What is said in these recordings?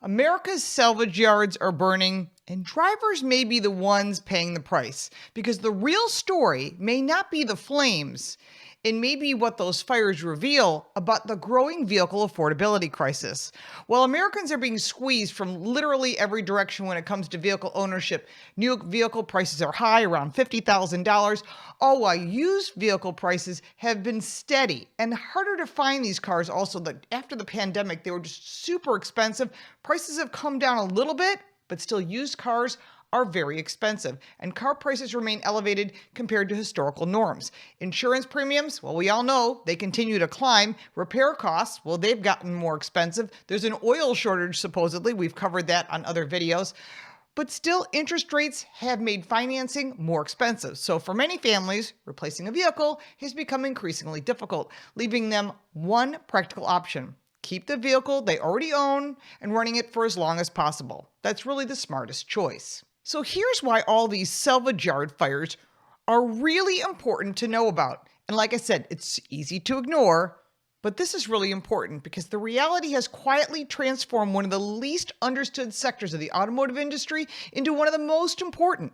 America's salvage yards are burning, and drivers may be the ones paying the price because the real story may not be the flames. It may be what those fires reveal about the growing vehicle affordability crisis. While Americans are being squeezed from literally every direction when it comes to vehicle ownership, new vehicle prices are high, around $50,000, all while used vehicle prices have been steady and harder to find these cars. Also, after the pandemic, they were just super expensive. Prices have come down a little bit, but still used cars are very expensive, and car prices remain elevated compared to historical norms. Insurance premiums, well, we all know they continue to climb. Repair costs, well, they've gotten more expensive. There's an oil shortage, supposedly. We've covered that on other videos. But still, interest rates have made financing more expensive. So for many families, replacing a vehicle has become increasingly difficult, leaving them one practical option: keep the vehicle they already own and running it for as long as possible. That's really the smartest choice. So here's why all these salvage yard fires are really important to know about. And like I said, it's easy to ignore, but this is really important because the reality has quietly transformed one of the least understood sectors of the automotive industry into one of the most important.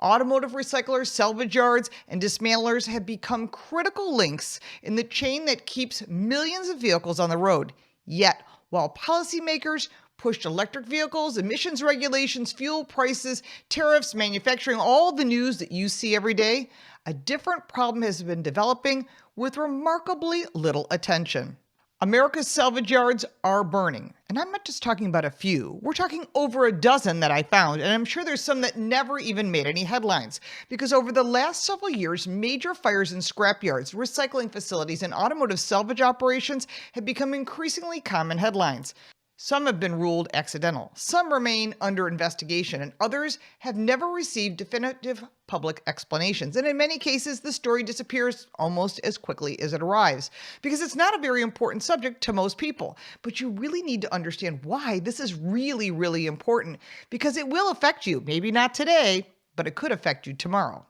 Automotive recyclers, salvage yards, and dismantlers have become critical links in the chain that keeps millions of vehicles on the road. Yet, while policymakers pushed electric vehicles, emissions regulations, fuel prices, tariffs, manufacturing, all the news that you see every day, a different problem has been developing with remarkably little attention. America's salvage yards are burning. And I'm not just talking about a few. We're talking over a dozen that I found, and I'm sure there's some that never even made any headlines. Because over the last several years, major fires in scrapyards, recycling facilities, and automotive salvage operations have become increasingly common headlines. Some have been ruled accidental, some remain under investigation, and others have never received definitive public explanations. And in many cases, the story disappears almost as quickly as it arrives, because it's not a very important subject to most people. But you really need to understand why this is really, really important, because it will affect you. Maybe not today, but it could affect you tomorrow.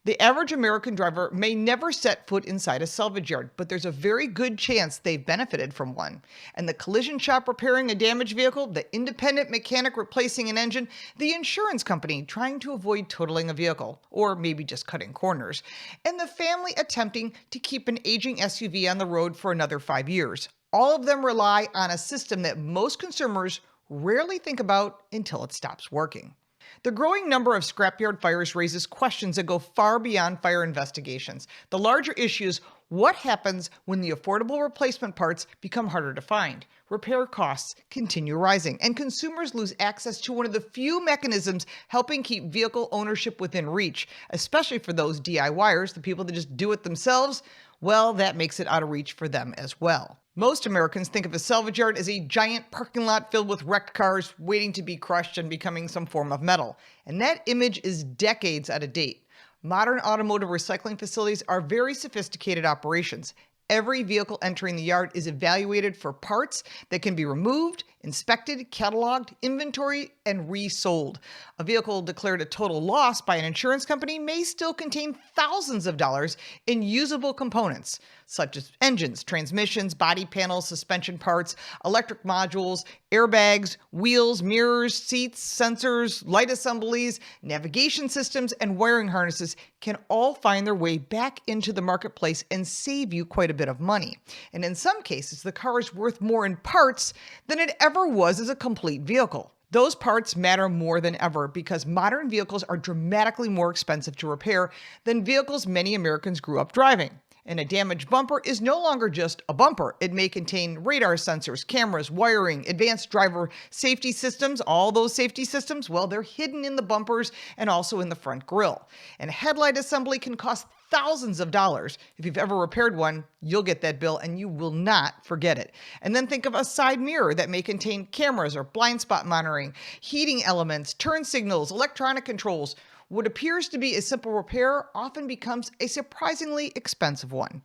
The average American driver may never set foot inside a salvage yard, but there's a very good chance they've benefited from one. And the collision shop repairing a damaged vehicle, the independent mechanic replacing an engine, the insurance company trying to avoid totaling a vehicle, or maybe just cutting corners, and the family attempting to keep an aging SUV on the road for another 5 years. All of them rely on a system that most consumers rarely think about until it stops working. The growing number of scrapyard fires raises questions that go far beyond fire investigations. The larger issue is what happens when the affordable replacement parts become harder to find. Repair costs continue rising, and consumers lose access to one of the few mechanisms helping keep vehicle ownership within reach, especially for those DIYers, the people that just do it themselves. Well, that makes it out of reach for them as well. Most Americans think of a salvage yard as a giant parking lot filled with wrecked cars waiting to be crushed and becoming some form of metal. And that image is decades out of date. Modern automotive recycling facilities are very sophisticated operations. Every vehicle entering the yard is evaluated for parts that can be removed, inspected, cataloged, inventoried, and resold. A vehicle declared a total loss by an insurance company may still contain thousands of dollars in usable components, such as engines, transmissions, body panels, suspension parts, electric modules, airbags, wheels, mirrors, seats, sensors, light assemblies, navigation systems, and wiring harnesses can all find their way back into the marketplace and save you quite a bit of money. And in some cases, the car is worth more in parts than it ever was as a complete vehicle. Those parts matter more than ever because modern vehicles are dramatically more expensive to repair than vehicles many Americans grew up driving. And a damaged bumper is no longer just a bumper. It may contain radar sensors, cameras, wiring, advanced driver safety systems. All those safety systems, well, they're hidden in the bumpers and also in the front grille. And a headlight assembly can cost thousands of dollars. If you've ever repaired one, you'll get that bill and you will not forget it. And then think of a side mirror that may contain cameras or blind spot monitoring, heating elements, turn signals, electronic controls. What appears to be a simple repair often becomes a surprisingly expensive one.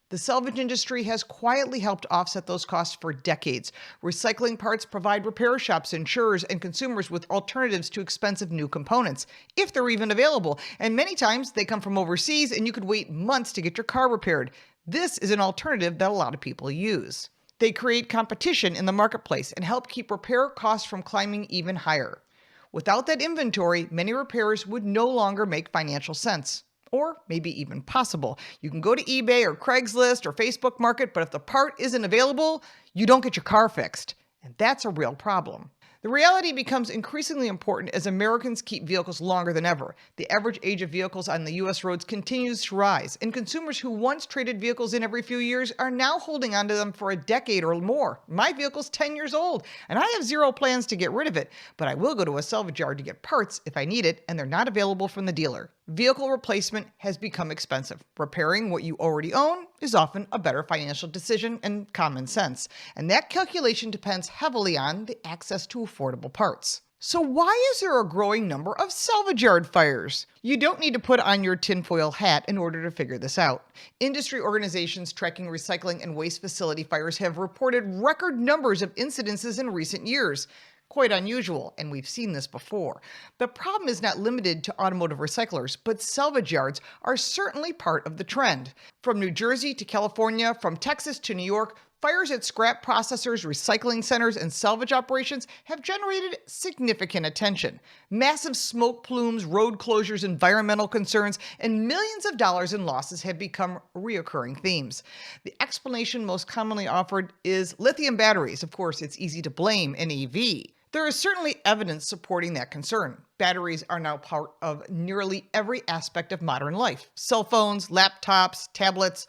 The salvage industry has quietly helped offset those costs for decades. Recycling parts provide repair shops, insurers, and consumers with alternatives to expensive new components, if they're even available. And many times they come from overseas and you could wait months to get your car repaired. This is an alternative that a lot of people use. They create competition in the marketplace and help keep repair costs from climbing even higher. Without that inventory, many repairs would no longer make financial sense, or maybe even possible. You can go to eBay or Craigslist or Facebook Market, but if the part isn't available, you don't get your car fixed. And that's a real problem. The reality becomes increasingly important as Americans keep vehicles longer than ever. The average age of vehicles on the U.S. roads continues to rise, and consumers who once traded vehicles in every few years are now holding onto them for a decade or more. My vehicle's 10 years old, and I have zero plans to get rid of it, but I will go to a salvage yard to get parts if I need it, and they're not available from the dealer. Vehicle replacement has become expensive. Repairing what you already own is often a better financial decision and common sense. And that calculation depends heavily on the access to affordable parts. So why is there a growing number of salvage yard fires? You don't need to put on your tinfoil hat in order to figure this out. Industry organizations tracking recycling and waste facility fires have reported record numbers of incidences in recent years. Quite unusual, and we've seen this before. The problem is not limited to automotive recyclers, but salvage yards are certainly part of the trend. From New Jersey to California, from Texas to New York, fires at scrap processors, recycling centers, and salvage operations have generated significant attention. Massive smoke plumes, road closures, environmental concerns, and millions of dollars in losses have become reoccurring themes. The explanation most commonly offered is lithium batteries. Of course, it's easy to blame an EV. There is certainly evidence supporting that concern. Batteries are now part of nearly every aspect of modern life. Cell phones, laptops, tablets,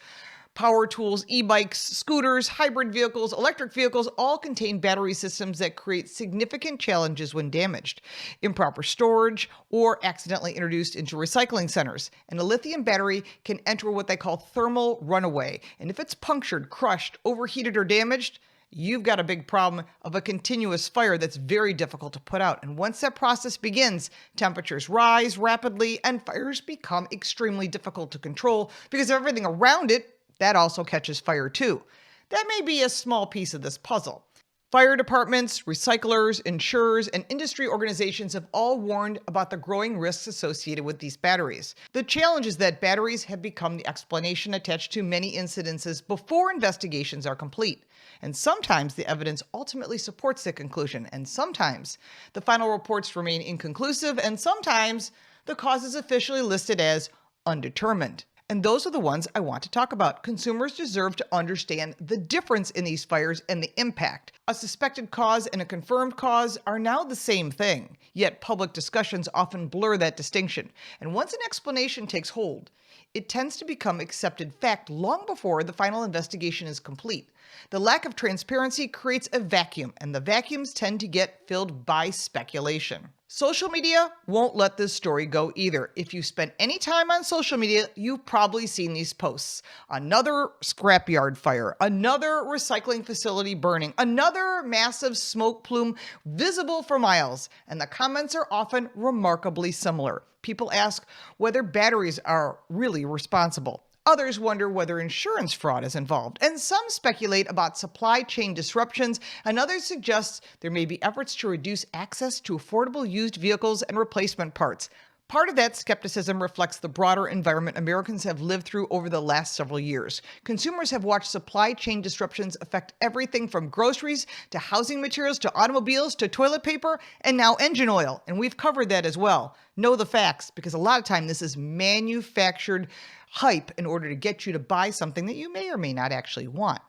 power tools, e-bikes, scooters, hybrid vehicles, electric vehicles all contain battery systems that create significant challenges when damaged, improper storage, or accidentally introduced into recycling centers. And a lithium battery can enter what they call thermal runaway. And if it's punctured, crushed, overheated, or damaged, you've got a big problem of a continuous fire that's very difficult to put out. And once that process begins, temperatures rise rapidly and fires become extremely difficult to control because everything around it that also catches fire too. That may be a small piece of this puzzle. Fire departments, recyclers, insurers, and industry organizations have all warned about the growing risks associated with these batteries. The challenge is that batteries have become the explanation attached to many incidences before investigations are complete. And sometimes the evidence ultimately supports the conclusion, and sometimes the final reports remain inconclusive, and sometimes the cause is officially listed as undetermined. And those are the ones I want to talk about. Consumers deserve to understand the difference in these fires and the impact. A suspected cause and a confirmed cause are now the same thing, yet public discussions often blur that distinction. And once an explanation takes hold, it tends to become accepted fact long before the final investigation is complete. The lack of transparency creates a vacuum, and the vacuums tend to get filled by speculation. Social media won't let this story go either. If you spend any time on social media, you've probably seen these posts. Another scrapyard fire, another recycling facility burning, another massive smoke plume visible for miles, and the comments are often remarkably similar. People ask whether batteries are really responsible. Others wonder whether insurance fraud is involved, and some speculate about supply chain disruptions, and others suggest there may be efforts to reduce access to affordable used vehicles and replacement parts. Part of that skepticism reflects the broader environment Americans have lived through over the last several years. Consumers have watched supply chain disruptions affect everything from groceries to housing materials to automobiles to toilet paper and now engine oil, and we've covered that as well. Know the facts, because a lot of time this is manufactured hype in order to get you to buy something that you may or may not actually want.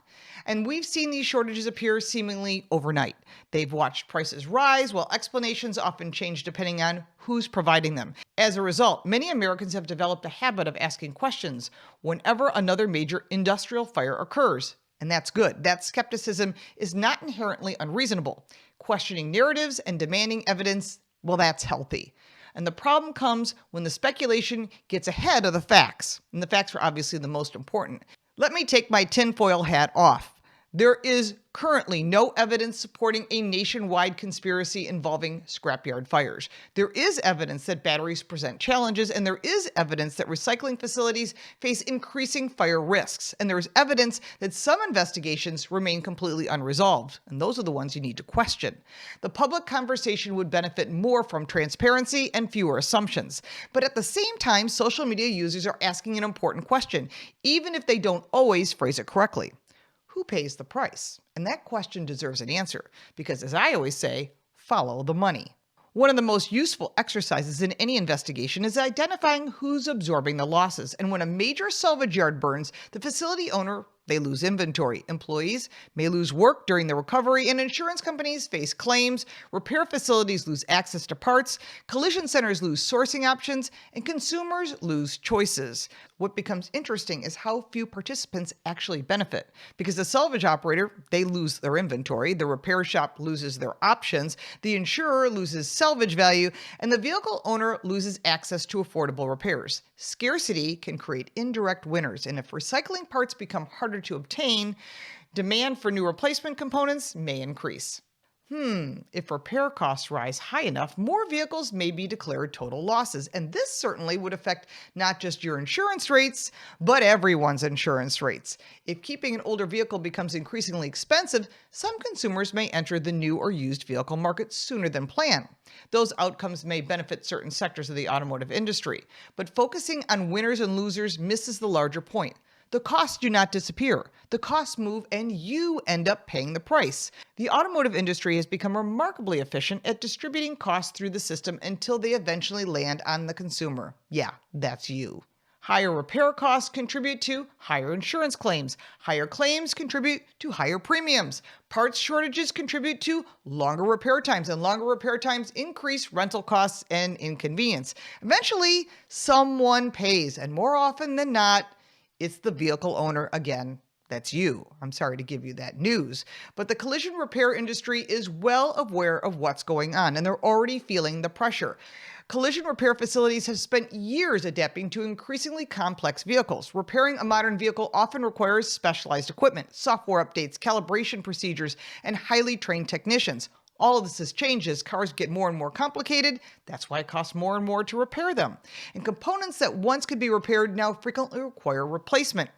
And we've seen these shortages appear seemingly overnight. They've watched prices rise while explanations often change depending on who's providing them. As a result, many Americans have developed a habit of asking questions whenever another major industrial fire occurs. And that's good. That skepticism is not inherently unreasonable. Questioning narratives and demanding evidence, well, that's healthy. And the problem comes when the speculation gets ahead of the facts. And the facts are obviously the most important. Let me take my tinfoil hat off. There is currently no evidence supporting a nationwide conspiracy involving scrapyard fires. There is evidence that batteries present challenges, and there is evidence that recycling facilities face increasing fire risks. And there is evidence that some investigations remain completely unresolved, and those are the ones you need to question. The public conversation would benefit more from transparency and fewer assumptions. But at the same time, social media users are asking an important question, even if they don't always phrase it correctly. who pays the price? And that question deserves an answer because, as I always say, follow the money. One of the most useful exercises in any investigation is identifying who's absorbing the losses. And when a major salvage yard burns, the facility owner, they lose inventory. Employees may lose work during the recovery, and insurance companies face claims. Repair facilities lose access to parts. Collision centers lose sourcing options, and consumers lose choices. What becomes interesting is how few participants actually benefit. Because the salvage operator, they lose their inventory. The repair shop loses their options. The insurer loses salvage value, and the vehicle owner loses access to affordable repairs. Scarcity can create indirect winners, and if recycling parts become harder to obtain, demand for new replacement components may increase. If repair costs rise high enough, more vehicles may be declared total losses, and this certainly would affect not just your insurance rates, but everyone's insurance rates. If keeping an older vehicle becomes increasingly expensive, some consumers may enter the new or used vehicle market sooner than planned. Those outcomes may benefit certain sectors of the automotive industry, but focusing on winners and losers misses the larger point. The costs do not disappear. The costs move and you end up paying the price. The automotive industry has become remarkably efficient at distributing costs through the system until they eventually land on the consumer. Yeah, that's you. Higher repair costs contribute to higher insurance claims. Higher claims contribute to higher premiums. Parts shortages contribute to longer repair times, and longer repair times increase rental costs and inconvenience. Eventually, someone pays, and more often than not, it's the vehicle owner again. That's you. I'm sorry to give you that news. But the collision repair industry is well aware of what's going on, and they're already feeling the pressure. Collision repair facilities have spent years adapting to increasingly complex vehicles. Repairing a modern vehicle often requires specialized equipment, software updates, calibration procedures, and highly trained technicians. All of this has changed as cars get more and more complicated. That's why it costs more and more to repair them. And components that once could be repaired now frequently require replacement.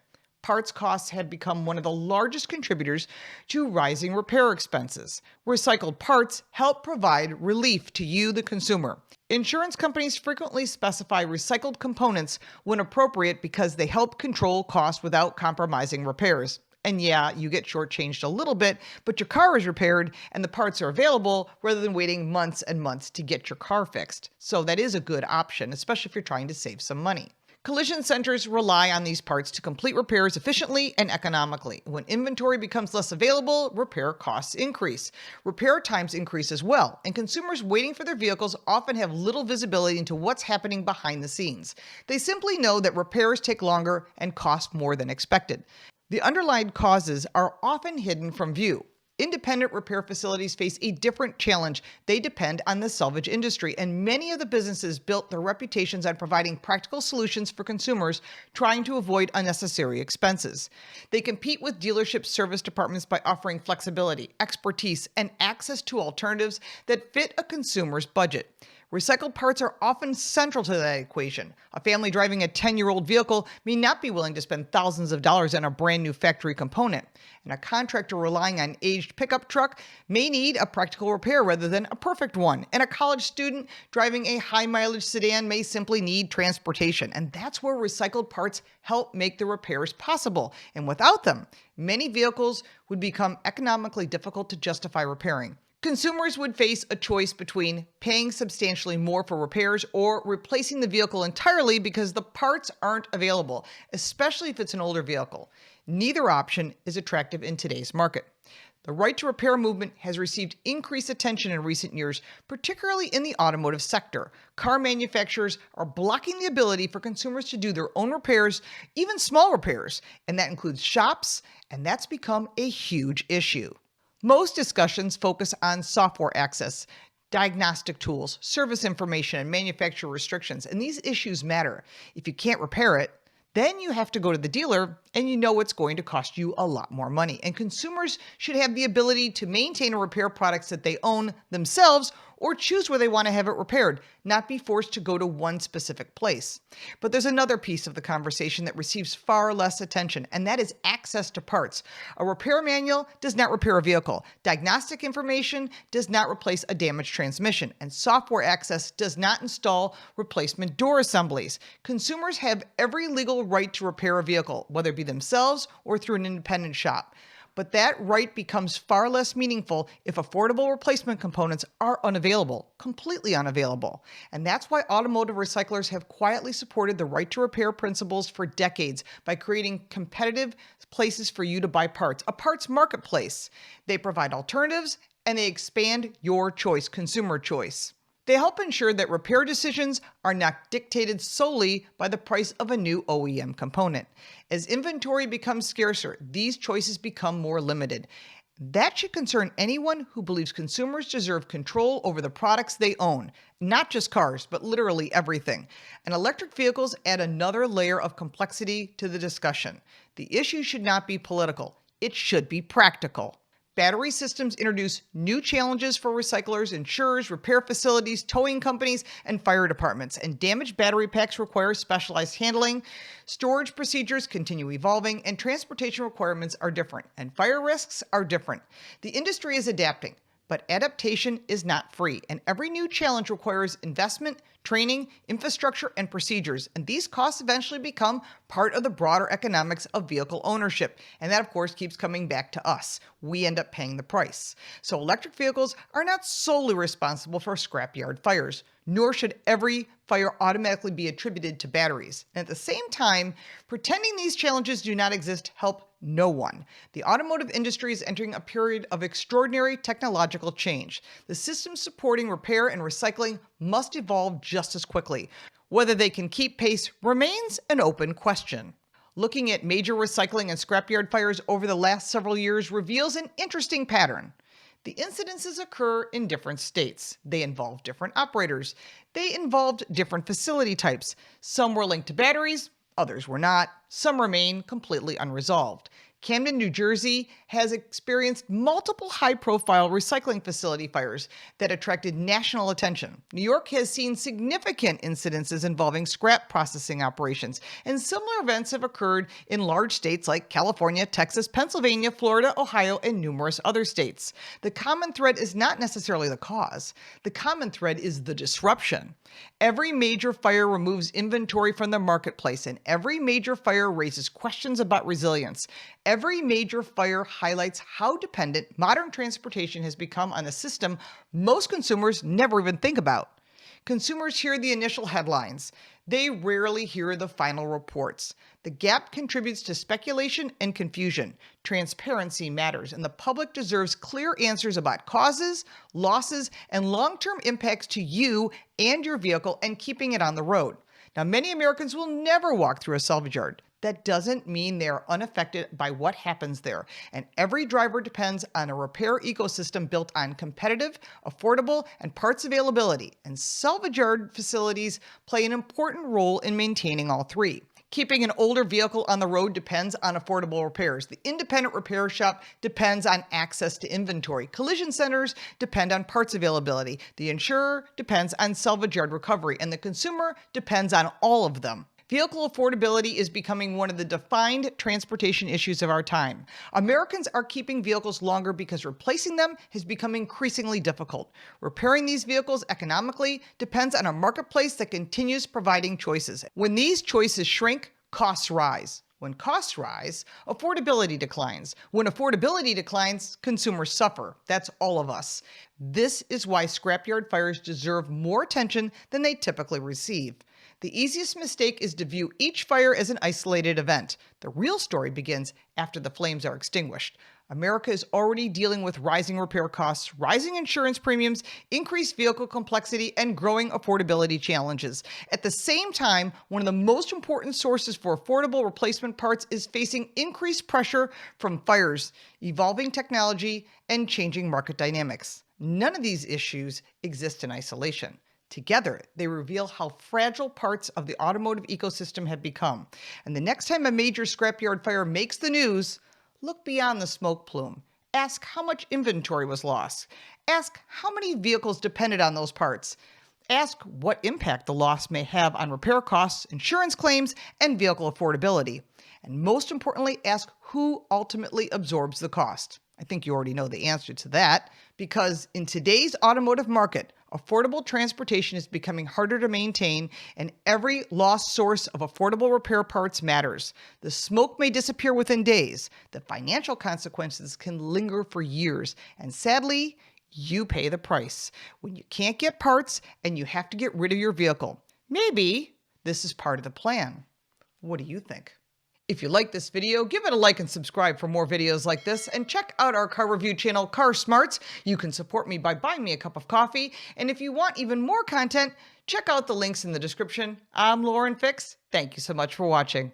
Parts costs had become one of the largest contributors to rising repair expenses. Recycled parts help provide relief to you, the consumer. Insurance companies frequently specify recycled components when appropriate because they help control costs without compromising repairs. And yeah, you get shortchanged a little bit, but your car is repaired and the parts are available rather than waiting months and months to get your car fixed. So that is a good option, especially if you're trying to save some money. Collision centers rely on these parts to complete repairs efficiently and economically. When inventory becomes less available, repair costs increase. Repair times increase as well, and consumers waiting for their vehicles often have little visibility into what's happening behind the scenes. They simply know that repairs take longer and cost more than expected. The underlying causes are often hidden from view. Independent repair facilities face a different challenge. They depend on the salvage industry, and many of the businesses built their reputations on providing practical solutions for consumers trying to avoid unnecessary expenses. They compete with dealership service departments by offering flexibility, expertise, and access to alternatives that fit a consumer's budget. Recycled parts are often central to that equation. A family driving a 10-year-old vehicle may not be willing to spend thousands of dollars on a brand new factory component. And a contractor relying on an aged pickup truck may need a practical repair rather than a perfect one. And a college student driving a high-mileage sedan may simply need transportation. And that's where recycled parts help make the repairs possible. And without them, many vehicles would become economically difficult to justify repairing. Consumers would face a choice between paying substantially more for repairs or replacing the vehicle entirely because the parts aren't available, especially if it's an older vehicle. Neither option is attractive in today's market. The right to repair movement has received increased attention in recent years, particularly in the automotive sector. Car manufacturers are blocking the ability for consumers to do their own repairs, even small repairs, and that includes shops, and that's become a huge issue. Most discussions focus on software access, diagnostic tools, service information, and manufacturer restrictions, and these issues matter. If you can't repair it, then you have to go to the dealer, and you know it's going to cost you a lot more money. And consumers should have the ability to maintain or repair products that they own themselves or choose where they want to have it repaired, not be forced to go to one specific place. But there's another piece of the conversation that receives far less attention, and that is access to parts. A repair manual does not repair a vehicle. Diagnostic information does not replace a damaged transmission, and software access does not install replacement door assemblies. Consumers have every legal right to repair a vehicle, whether it be themselves or through an independent shop. But that right becomes far less meaningful if affordable replacement components are unavailable, completely unavailable. And that's why automotive recyclers have quietly supported the right to repair principles for decades by creating competitive places for you to buy parts, a parts marketplace. They provide alternatives and they expand your choice, consumer choice. They help ensure that repair decisions are not dictated solely by the price of a new OEM component. As inventory becomes scarcer, these choices become more limited. That should concern anyone who believes consumers deserve control over the products they own, not just cars, but literally everything. And electric vehicles add another layer of complexity to the discussion. The issue should not be political, it should be practical. Battery systems introduce new challenges for recyclers, insurers, repair facilities, towing companies, and fire departments. And damaged battery packs require specialized handling. Storage procedures continue evolving, and transportation requirements are different, and fire risks are different. The industry is adapting, but adaptation is not free, and every new challenge requires investment, training, infrastructure, and procedures, and these costs eventually become part of the broader economics of vehicle ownership, and that, of course, keeps coming back to us. We end up paying the price. So electric vehicles are not solely responsible for scrapyard fires, nor should every fire automatically be attributed to batteries. And at the same time, pretending these challenges do not exist help no one. The automotive industry is entering a period of extraordinary technological change. The systems supporting repair and recycling must evolve just as quickly. Whether they can keep pace remains an open question. Looking at major recycling and scrapyard fires over the last several years reveals an interesting pattern. The incidences occur in different states. They involve different operators. They involved different facility types. Some were linked to batteries, others were not. Some remain completely unresolved. Camden, New Jersey has experienced multiple high-profile recycling facility fires that attracted national attention. New York has seen significant incidences involving scrap processing operations, and similar events have occurred in large states like California, Texas, Pennsylvania, Florida, Ohio, and numerous other states. The common thread is not necessarily the cause. The common thread is the disruption. Every major fire removes inventory from the marketplace, and every major fire raises questions about resilience. Every major fire highlights how dependent modern transportation has become on a system most consumers never even think about. Consumers hear the initial headlines. They rarely hear the final reports. The gap contributes to speculation and confusion. Transparency matters, and the public deserves clear answers about causes, losses, and long-term impacts to you and your vehicle and keeping it on the road. Now, many Americans will never walk through a salvage yard. That doesn't mean they're unaffected by what happens there. And every driver depends on a repair ecosystem built on competitive, affordable, and parts availability. And salvage yard facilities play an important role in maintaining all three. Keeping an older vehicle on the road depends on affordable repairs. The independent repair shop depends on access to inventory. Collision centers depend on parts availability. The insurer depends on salvage yard recovery. And the consumer depends on all of them. Vehicle affordability is becoming one of the defined transportation issues of our time. Americans are keeping vehicles longer because replacing them has become increasingly difficult. Repairing these vehicles economically depends on a marketplace that continues providing choices. When these choices shrink, costs rise. When costs rise, affordability declines. When affordability declines, consumers suffer. That's all of us. This is why scrapyard fires deserve more attention than they typically receive. The easiest mistake is to view each fire as an isolated event. The real story begins after the flames are extinguished. America is already dealing with rising repair costs, rising insurance premiums, increased vehicle complexity, and growing affordability challenges. At the same time, one of the most important sources for affordable replacement parts is facing increased pressure from fires, evolving technology, and changing market dynamics. None of these issues exist in isolation. Together, they reveal how fragile parts of the automotive ecosystem have become. And the next time a major scrapyard fire makes the news, look beyond the smoke plume. Ask how much inventory was lost. Ask how many vehicles depended on those parts. Ask what impact the loss may have on repair costs, insurance claims, and vehicle affordability. And most importantly, ask who ultimately absorbs the cost. I think you already know the answer to that, because in today's automotive market, affordable transportation is becoming harder to maintain, and every lost source of affordable repair parts matters. The smoke may disappear within days. The financial consequences can linger for years, and sadly, you pay the price when you can't get parts and you have to get rid of your vehicle. Maybe this is part of the plan. What do you think? If you like this video, give it a like and subscribe for more videos like this, and check out our car review channel, Car Smarts. You can support me by buying me a cup of coffee, and if you want even more content, check out the links in the description. I'm Lauren Fix. Thank you so much for watching.